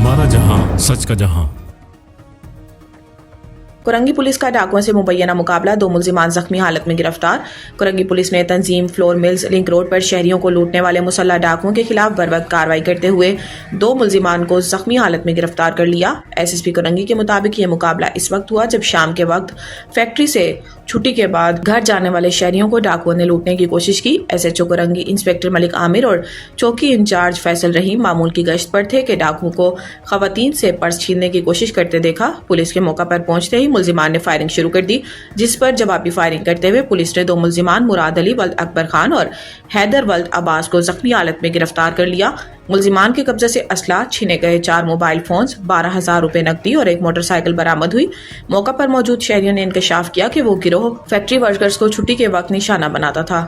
हमारा जहां, सच का जहां। कुरंगी पुलिस का डाकुओं से मुबैना मुकाबला, 2 मुल्जिमान जख्मी हालत में गिरफ्तार। कुरंगी पुलिस ने तंजीम फ्लोर मिल्स लिंक रोड पर शहरियों को लूटने वाले मुसल्लह डाकुओं के खिलाफ बरवक्त कार्रवाई करते हुए 2 मुल्जिमान को जख्मी हालत में गिरफ्तार कर लिया। एसएसपी कुरंगी के मुताबिक ये मुकाबला इस वक्त हुआ जब शाम के वक्त फैक्ट्री से छुट्टी के बाद घर जाने वाले शहरियों को डाकुओं ने लूटने की कोशिश की। एसएचओ कुरंगी इंस्पेक्टर मलिक आमिर और चौकी इंचार्ज फैसल रहीम मामूल की गश्त पर थे कि डाकुओं को खवातीन से पर्स छीनने की कोशिश करते देखा। पुलिस के मौका पर पहुंचते ही मुल्जिमान ने फायरिंग शुरू कर दी, जिस पर जवाबी फायरिंग करते हुए पुलिस ने 2 मुल्जिमान मुराद अली वल्द अकबर खान और हैदर वल्द अब्बास को जख्मी हालत में गिरफ्तार कर लिया। मुल्जिमान के कब्जे से असला, छीने गए 4 मोबाइल फोन्स, 12,000 रुपए नकदी और 1 मोटरसाइकिल बरामद हुई। मौका पर मौजूद शहरियों ने इंकशाफ किया कि वो गिरोह फैक्ट्री वर्कर्स को छुट्टी के वक्त निशाना बनाता था।